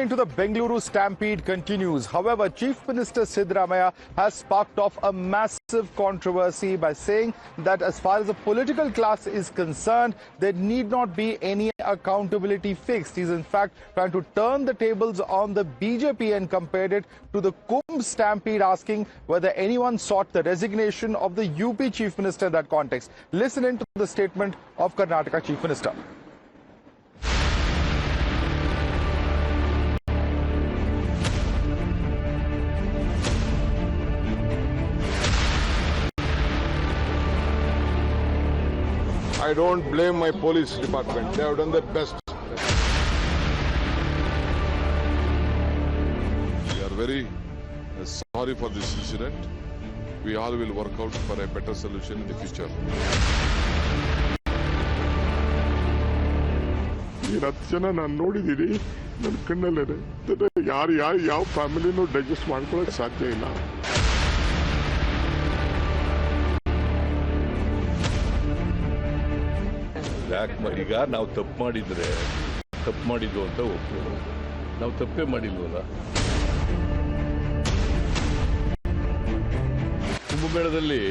Returning to the Bengaluru Stampede continues. However, Chief Minister Siddaramaiah has sparked off a massive controversy by saying that as far as the political class is concerned, there need not be any accountability fixed. He's in fact trying to turn the tables on the BJP and compared it to the Kumbh Stampede, asking whether anyone sought the resignation of the UP Chief Minister in that context. Listen in to the statement of Karnataka Chief Minister. I don't blame my police department. They have done their best. We are very sorry for this incident. We all will work out for a better solution in the future. ಜನ ನಾನು ನೋಡಿದ್ದೀನಿ ನನ್ನ ಕಣ್ಣಲ್ಲೇ ಯಾರು ಯಾವ ಫ್ಯಾಮಿಲಿನೂ digest ಮಾಡ್ಕೊಳ್ಳೋಕೆ ಸಾಧ್ಯ ಇಲ್ಲ. ಈಗ ನಾವು ತಪ್ಪು ಮಾಡಿದ್ರೆ ತಪ್ಪು ಮಾಡಿದ್ದು ಅಂತ ಹೋಗ್ತೀವಿ. ನಾವು ತಪ್ಪೇ ಮಾಡಿಲ್ವಲ್ಲ. ಕುಂಭಮೇಳದಲ್ಲಿ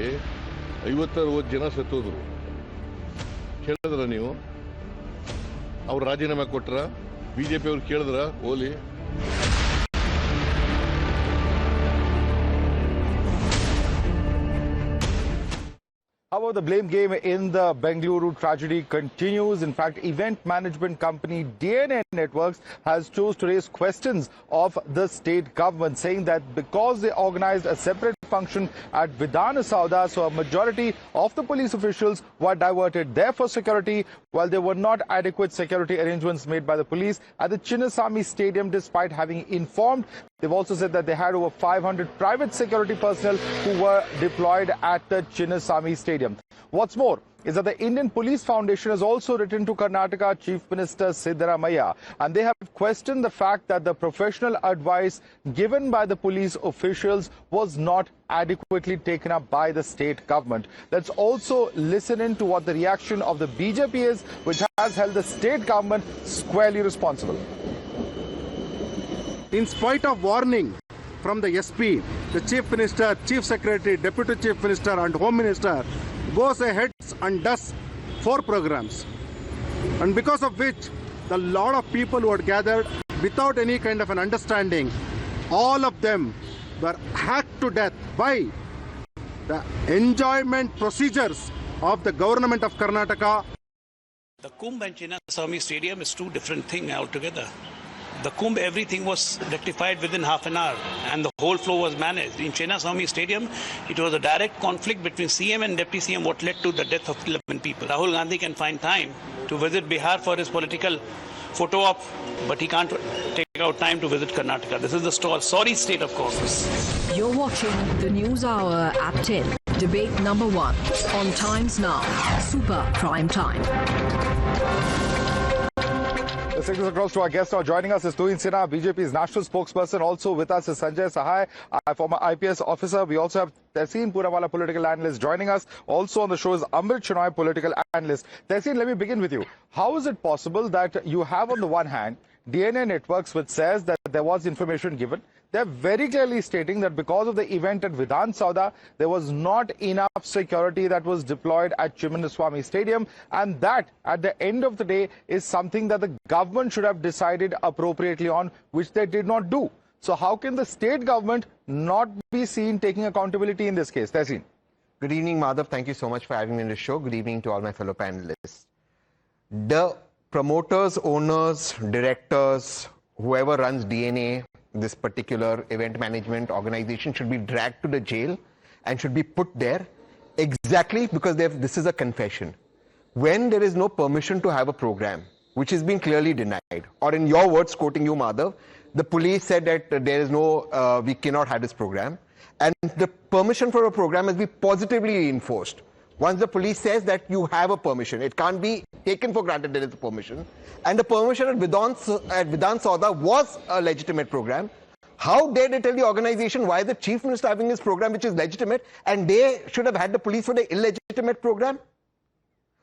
50-60 ಜನ ಸತ್ತೋದ್ರು. ಕೇಳಿದ್ರ ನೀವು? ಅವ್ರು ರಾಜೀನಾಮೆ ಕೊಟ್ರ? ಬಿಜೆಪಿ ಅವ್ರು ಕೇಳಿದ್ರ? ಓಲಿ However, the blame game in the Bengaluru tragedy continues. In fact, event management company DNA Networks has chose to raise questions of the state government, saying that because they organized a separate function at Vidhana Sauda, so a majority of the police officials were diverted there for security, while there were not adequate security arrangements made by the police at the Chinnaswamy Stadium, despite having informed. They've also said that they had over 500 private security personnel who were deployed at the Chinnaswamy Stadium. What's more is that the Indian Police Foundation has also written to Karnataka Chief Minister Siddaramaiah, and they have questioned the fact that the professional advice given by the police officials was not adequately taken up by the state government. Let's also listen in to what the reaction of the BJP is, which has held the state government squarely responsible. In spite of warning from the SP, the Chief Minister, Chief Secretary, Deputy Chief Minister and Home Minister goes ahead and does 4 programs. And because of which, the lot of people who had gathered without any kind of an understanding, all of them were hacked to death by the enjoyment procedures of the government of Karnataka. The Kumbh and Chinnaswamy Stadium is 2 different things altogether. The Kumbh, everything was rectified within half an hour and the whole flow was managed. In Chinnaswamy Stadium, it was a direct conflict between CM and Deputy CM what led to the death of 11 people. Rahul Gandhi can find time to visit Bihar for his political photo op, but he can't take out time to visit Karnataka. This is the sorry state of Congress. You're watching the News Hour at 10. Debate number 1 on Times Now. Super Prime Time. Let's take this across to our guest now. Joining us is Tuhin Sinha, BJP's national spokesperson. Also with us is Sanjay Sahai, former IPS officer. We also have Tehseen Purawala, political analyst, joining us. Also on the show is Amrit Shenoy, political analyst. Tehseen, let me begin with you. How is it possible that you have on the one hand DNA Networks, which says that there was information given? They're very clearly stating that because of the event at Vidhana Sauda, there was not enough security that was deployed at Chinnaswamy Stadium, and that, at the end of the day, is something that the government should have decided appropriately on, which they did not do. So how can the state government not be seen taking accountability in this case? Tehseen. Good evening, Madhav. Thank you so much for having me on the show. Good evening to all my fellow panelists. The promoters, owners, directors, whoever runs DNA, this particular event management organization, should be dragged to the jail and should be put there exactly because this is a confession. When there is no permission to have a program, which has been clearly denied, or in your words, quoting you, Madhav, the police said that there is no, we cannot have this program, and the permission for a program has been positively enforced. Once the police says that you have a permission, it can't be taken for granted there is a permission. And the permission at Vidhana Sauda was a legitimate program. How dare they tell the organization why the Chief Minister having this program which is legitimate and they should have had the police for the illegitimate program?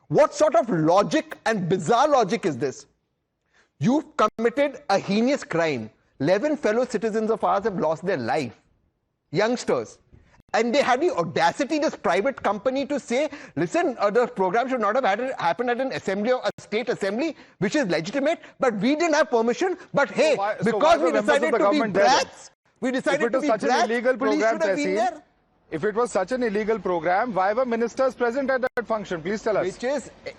What sort of logic and bizarre logic is this? You've committed a heinous crime. 11 fellow citizens of ours have lost their life. Youngsters. And they had the audacity, this private company, to say, listen, the program should not have happened at an assembly or a state assembly, which is legitimate, but we didn't have permission. But hey, because we decided to be brats, we decided to be brats, police should have been there. If it was such an illegal program, why were ministers present at that function? Please tell us.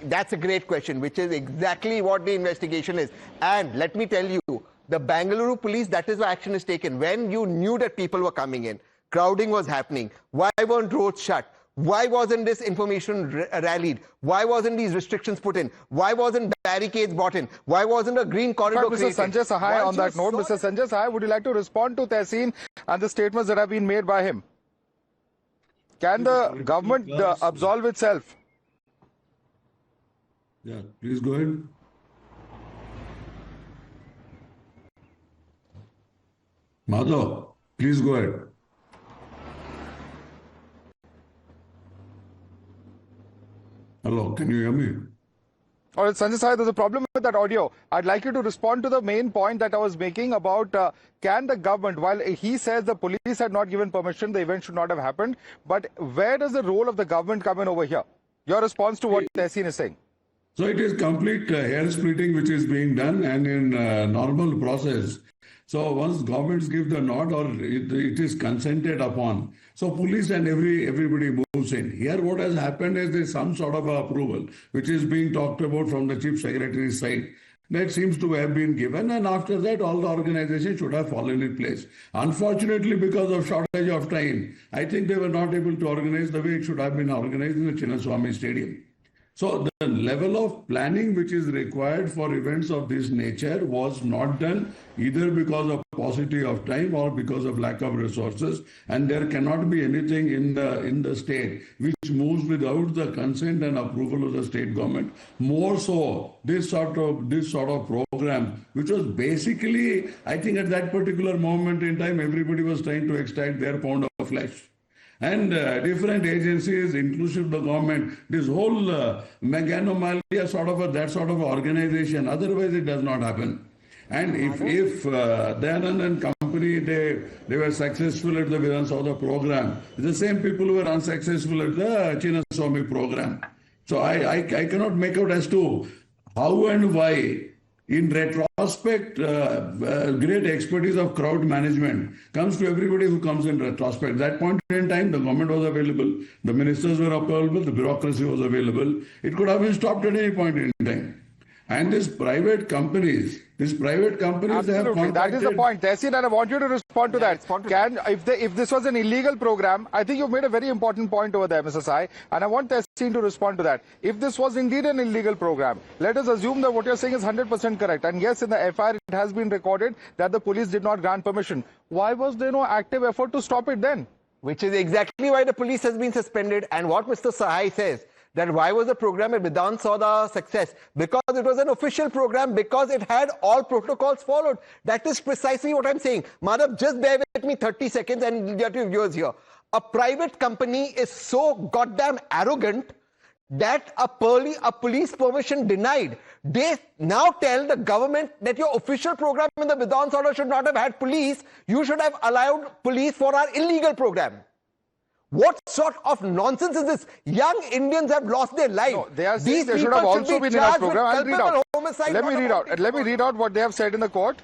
That's a great question, which is exactly what the investigation is. And let me tell you, the Bengaluru police, that is why action is taken. When you knew that people were coming in, crowding was happening, why weren't roads shut? Why wasn't this information rallied? Why wasn't these restrictions put in? Why wasn't barricades brought in? Why wasn't a green corridor created? Mr. Sanjay Sahai, on that note, Mr. Sanjay Sahai, would you like to respond to Tehseen and the statements that have been made by him? Can the government absolve itself? Yeah, please go ahead. Madhav, please go ahead. Hello, can you hear me? All right, Sanjay Sahai, there's a problem with that audio. I'd like you to respond to the main point that I was making about can the government, while he says the police had not given permission, the event should not have happened, but where does the role of the government come in over here? Your response to what Tehseen is saying. So it is complete hair splitting which is being done, and in normal process. So once governments give the nod or it is consented upon, so police and everybody moves in. Here what has happened is there is some sort of approval which is being talked about from the Chief Secretary's side. That seems to have been given, and after that all the organizations should have fallen in place. Unfortunately, because of shortage of time, I think they were not able to organize the way it should have been organized in the Chinnaswamy Stadium. So the level of planning which is required for events of this nature was not done, either because of paucity of time or because of lack of resources, and there cannot be anything in the state which moves without the consent and approval of the state government. More so, this sort of program, which was basically, I think at that particular moment in time, everybody was trying to extract their pound of flesh. And different agencies, inclusive the government, this whole meganomalia that sort of organization, otherwise it does not happen. And if Dayanand and company, they were successful at the Vidhan Sabha program, the same people who were unsuccessful at the Chinnaswamy program. So I cannot make out as to how and why. In retrospect, great expertise of crowd management comes to everybody who comes in retrospect. At that point in time, the government was available, the ministers were available, the bureaucracy was available. It could have been stopped at any point in time. And these private companies, they have contacted... That is the point. Tehseen, and I want you to respond to that. If this was an illegal program, I think you've made a very important point over there, Mr. Sai, and I want Tehseen to respond to that. If this was indeed an illegal program, let us assume that what you're saying is 100% correct. And yes, in the FIR, it has been recorded that the police did not grant permission. Why was there no active effort to stop it then? Which is exactly why the police has been suspended, and what Mr. Sahai says, that why was the program at Vidhan Sabha a success? Because it was an official program, because it had all protocols followed. That is precisely what I'm saying. Madhav, just bear with me 30 seconds and get your viewers here. A private company is so goddamn arrogant that a police permission denied. They now tell the government that your official program in the Vidhan Sabha should not have had police. You should have allowed police for our illegal program. What sort of nonsense is this? Young Indians have lost their life. No, they are saying they should have also been in our program. I'll read out. Let me read out what they have said in the court.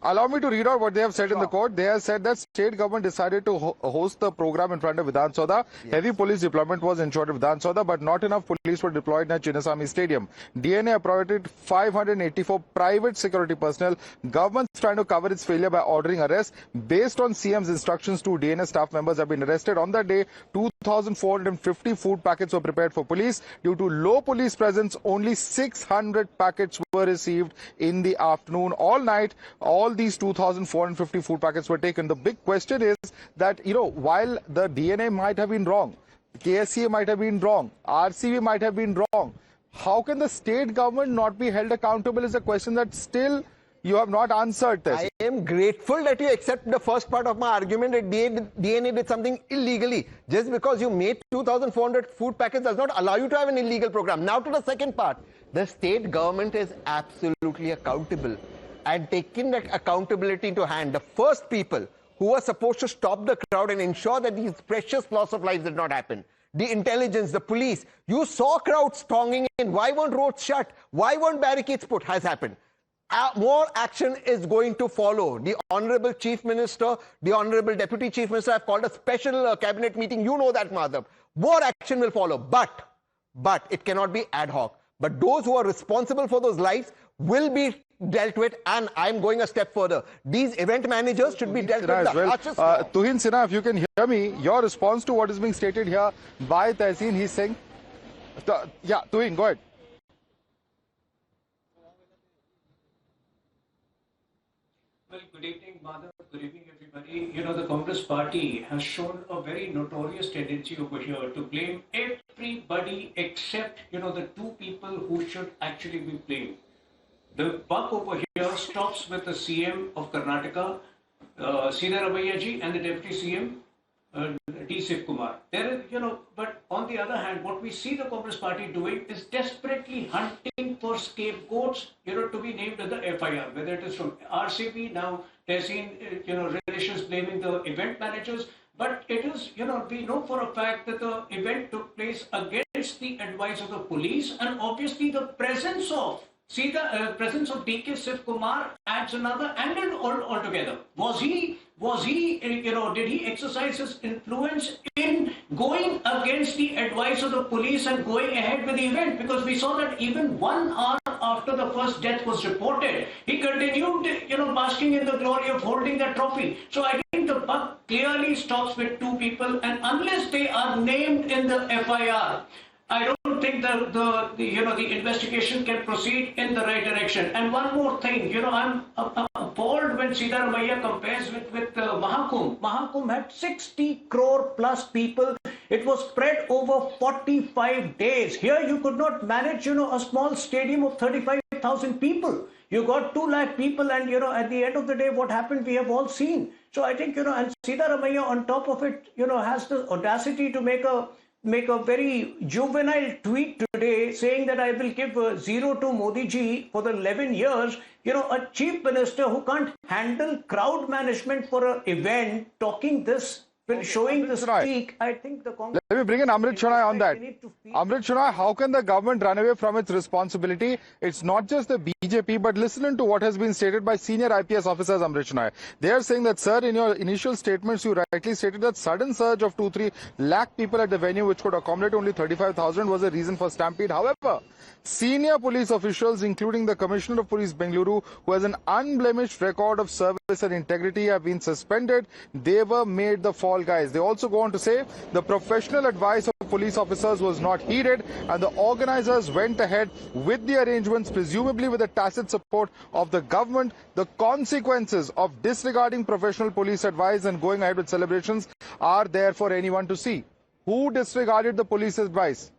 Allow me to read out what they have said in the court. They have said that state government decided to host the program in front of Vidhan Sabha. Yes. Heavy police deployment was ensured at Vidhan Sabha, but not enough police were deployed near Chinnaswamy Stadium. DNA appropriated 584 private security personnel. Government's trying to cover its failure by ordering arrests. Based on CM's instructions, 2 DNA staff members have been arrested. On that day, 2,450 food packets were prepared for police. Due to low police presence, only 600 packets were received in the afternoon. All night, all these 2,450 food packets were taken. The big question is that, while the DNA might have been wrong, KSCA might have been wrong, RCV might have been wrong, how can the state government not be held accountable is a question that still you have not answered this. I am grateful that you accept the first part of my argument that DNA did something illegally. Just because you made 2,400 food packets does not allow you to have an illegal program. Now to the second part. The state government is absolutely accountable. and taking that accountability into hand, the first people who were supposed to stop the crowd and ensure that these precious loss of lives did not happen, the intelligence, the police, you saw crowds thronging in. Why weren't roads shut? Why weren't barricades put? Has happened. More action is going to follow. The Honorable Chief Minister, the Honorable Deputy Chief Minister have called a special cabinet meeting. You know that, Madhav. More action will follow, but it cannot be ad hoc. But those who are responsible for those lives will be dealt with, and I'm going a step further. These event managers should be dealt with the harshest law. Tuhin Sinha, if you can hear me, your response to what is being stated here by Tehseen, he's saying... Yeah, Tuhin, go ahead. Well, good evening, Madhav. Good evening, everybody. You know, the Congress party has shown a very notorious tendency over here to blame everybody except, the two people who should actually be blamed. The buck over here stops with the CM of Karnataka, Siddharamaiah ji, and the Deputy CM, D. Shiv Kumar. There is, but on the other hand, what we see the Congress party doing is desperately hunting for scapegoats, to be named in the FIR, whether it is from RCB, now Tehseen, relations blaming the event managers. But it is, we know for a fact that the event took place against the advice of the police, and obviously the presence of DK Shiv Kumar adds another angle altogether. Was he, did he exercise his influence in going against the advice of the police and going ahead with the event? Because we saw that even 1 hour after the first death was reported, he continued, basking in the glory of holding that trophy. So I think the buck clearly stops with two people, and unless they are named in the FIR, I don't think the investigation can proceed in the right direction. And one more thing, I'm appalled when Siddharamaiah compares with Mahakumbh. Mahakumbh had 60 crore plus people. It was spread over 45 days. Here you could not manage, a small stadium of 35,000 people. You got 2 lakh people, and, at the end of the day, what happened, we have all seen. So I think, and Siddharamaiah on top of it, has the audacity to make a very juvenile tweet today saying that I will give 0 to Modi ji for the 11 years. A chief minister who can't handle crowd management for an event, talking this, showing this streak, I think the Congress... Let me bring in Amrit Shenoy on that. Amrit Shenoy, how can the government run away from its responsibility? It's not just the BJP, but listen to what has been stated by senior IPS officers, Amrit Shenoy. They are saying that, sir, in your initial statements, you rightly stated that sudden surge of 2-3 lakh people at the venue, which could accommodate only 35,000, was a reason for stampede. However, senior police officials, including the Commissioner of Police Bengaluru, who has an unblemished record of service and integrity, have been suspended. They were made the fall guys. They also go on to say the professional advice of police officers was not heeded, and the organizers went ahead with the arrangements, presumably with the tacit support of the government. The consequences of disregarding professional police advice and going ahead with celebrations are there for anyone to see. Who disregarded the police advice?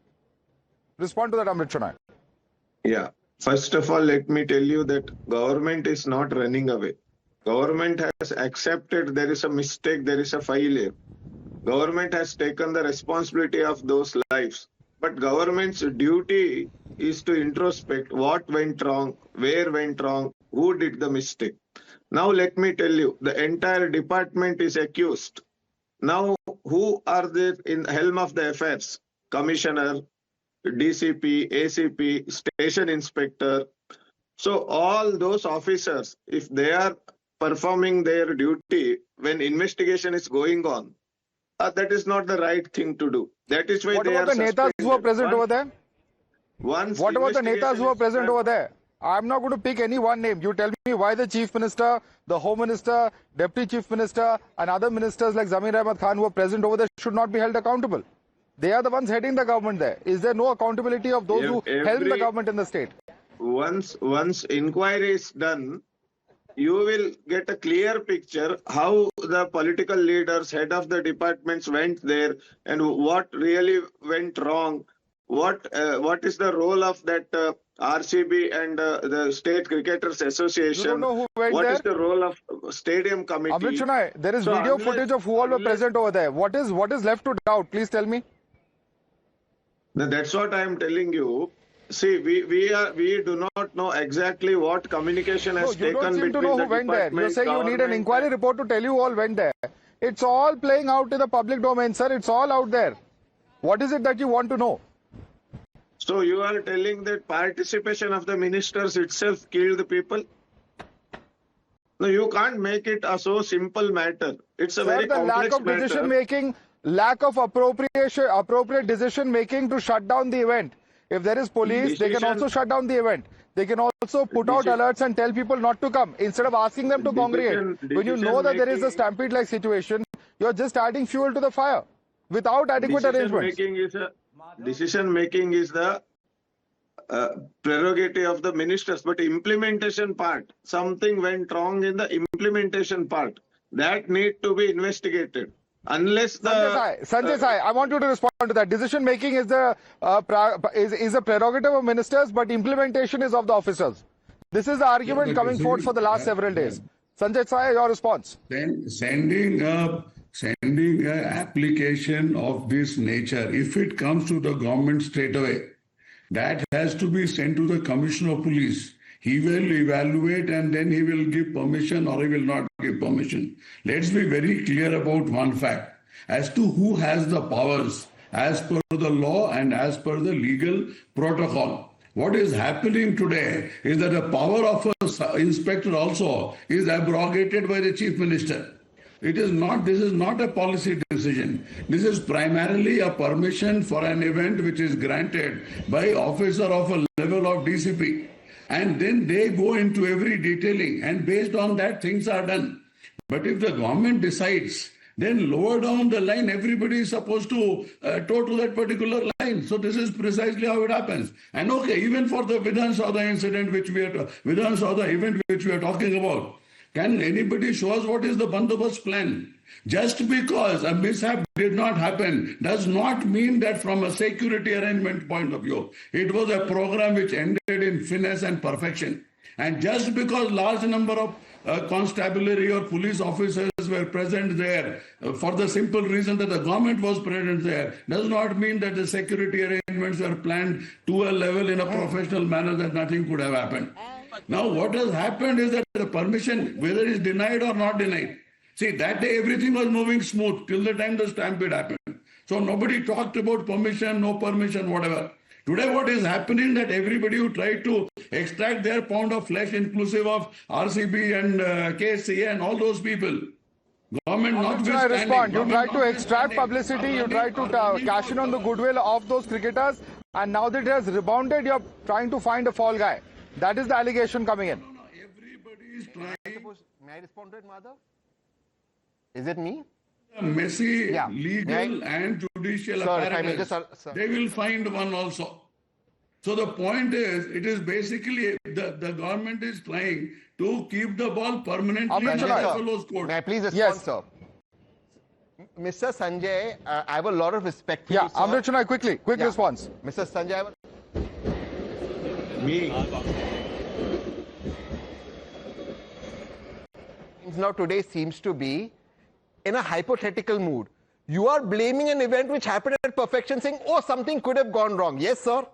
Respond to that, Amrit Shenoy. Yeah. First of all, let me tell you that government is not running away. Government has accepted there is a mistake, there is a failure. Government has taken the responsibility of those lives. But government's duty is to introspect what went wrong, where went wrong, who did the mistake. Now let me tell you, the entire department is accused. Now who are there in the helm of the affairs? Commissioner, DCP, ACP, station inspector. So all those officers, if they are performing their duty when investigation is going on, that is not the right thing to do. That is why what they are about the netas who are present over there? What about the netas who are present over there? I'm not going to pick any one name. You tell me why the Chief Minister, the Home Minister, Deputy Chief Minister, and other ministers like Zamir Ahmad Khan who are present over there should not be held accountable. They are the ones heading the government there. Is there no accountability of those who help the government in the state? Once inquiry is done, you will get a clear picture how the political leaders, head of the departments went there and what really went wrong. What is the role of that RCB and the State Cricketers Association? You don't know who went what there? Is the role of stadium committee? Amrit Shenoy, there is video footage of who all were present over there. What is left to doubt? Please tell me. That's what I am telling you. See, we do not know exactly what communication has You don't taken seem to between know the who went there. You're department, saying you need an government, inquiry report to tell you who all went there. It's all playing out in the public domain, sir. It's all out there. What is it that you want to know? So you are telling that participation of the ministers itself killed the people? No, you can't make it a so simple matter. It's a very the complex lack of matter. decision making, lack of appropriate decision making to shut down the event. If there is police, they can also shut down the event. They can also put out alerts and tell people not to come instead of asking them to congregate. When you know that there is a stampede-like situation, you're just adding fuel to the fire without adequate arrangements. Decision making is the prerogative of the ministers, but implementation part, something went wrong in the implementation part. That need to be investigated. Unless the Sanjay Sai, I want you to respond to that. Decision making is the is a prerogative of ministers, but implementation is of the officers. This is the argument coming forth for the last several days. Sanjay Sai, your response. Then sending an application of this nature, if it comes to the government straight away, that has to be sent to the Commissioner of Police. He will evaluate and then he will give permission or he will not give permission. Let's be very clear about one fact as to who has the powers as per the law and as per the legal protocol. What is happening today is that the power of an inspector also is abrogated by the Chief Minister. This is not a policy decision. This is primarily a permission for an event which is granted by officer of a level of DCP. And then they go into every detailing and based on that things are done. But if the government decides, then lower down the line, everybody is supposed to tow to that particular line. So this is precisely how it happens. And okay, even for the Vidhan Saudha incident, Vidhan Saudha event which we are talking about, can anybody show us what is the bandobast plan? Just because a mishap did not happen does not mean that from a security arrangement point of view, it was a program which ended in finesse and perfection. And just because large number of constabulary or police officers were present there for the simple reason that the government was present there does not mean that the security arrangements were planned to a level in a professional manner that nothing could have happened. Now what has happened is that the permission, whether it is denied or not denied, see, that day everything was moving smooth till the time the stampede happened. So nobody talked about permission, no permission, whatever. Today what is happening that everybody who tried to extract their pound of flesh, inclusive of RCB and KSCA and all those people, government notwithstanding. You tried to extract publicity, you tried to cash in on the goodwill of those cricketers, and now that it has rebounded, you're trying to find a fall guy. That is the allegation coming in. No, everybody is trying. May I respond to it, Madhav? Is it me? Messy legal and judicial apparatus. They will find one also. So the point is, it is basically the government is trying to keep the ball permanently in the fellow's court. May I please respond, sir? Mr. Sanjay, I have a lot of respect for you, sir. Amrit Chennai, quick response. Mr. Sanjay, now today seems to be in a hypothetical mood. You are blaming an event which happened at perfection, saying, oh, something could have gone wrong. Yes, sir.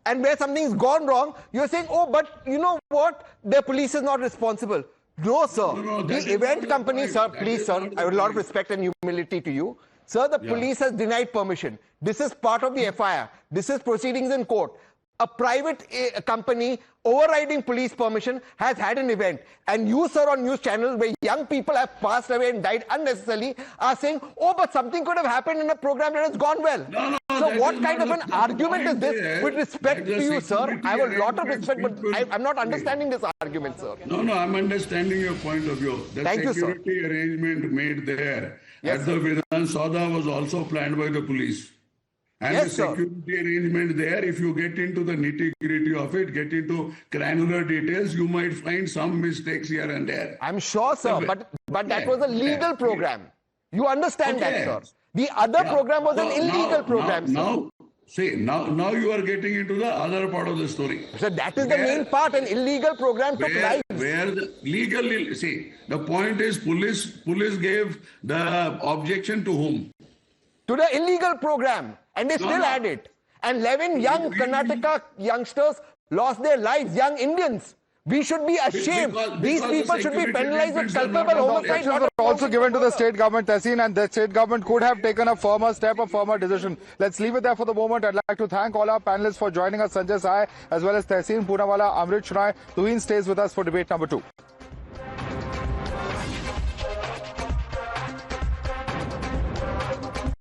And where something's gone wrong, you're saying, oh, but you know what? The police is not responsible. No, sir. The event company, sir, please, sir, I have a lot of respect and humility to you. Sir, the police has denied permission. This is part of the FIR. This is proceedings in court. A private company overriding police permission has had an event. And you, sir, on news channels where young people have passed away and died unnecessarily are saying, oh, but something could have happened in a program that has gone well. So what kind of an argument is this? With respect to you, sir, I have a lot of respect, but I'm not understanding this argument, sir. No, I'm understanding your point of view. The security arrangement made there at the Vidhan Saudha was also planned by the police. And the security arrangement there, if you get into the nitty-gritty of it, get into granular details, you might find some mistakes here and there. I'm sure, sir, but that was a legal program. You understand that, sir. The other program was an illegal program, Now you are getting into the other part of the story. So that is the main part, an illegal program took lives. Where the legal, see, the point is police gave the objection to whom? To the illegal program. And they still had it. And 11 young Karnataka youngsters lost their lives, young Indians. We should be ashamed. These people should be penalized with culpable homicide. Also given to the state government, Tehseen, and the state government could have taken a firmer step, a firmer decision. Let's leave it there for the moment. I'd like to thank all our panelists for joining us, Sanjay Sai, as well as Tehseen Poonawala, Amrit Shrai. Tuhin stays with us for debate number 2.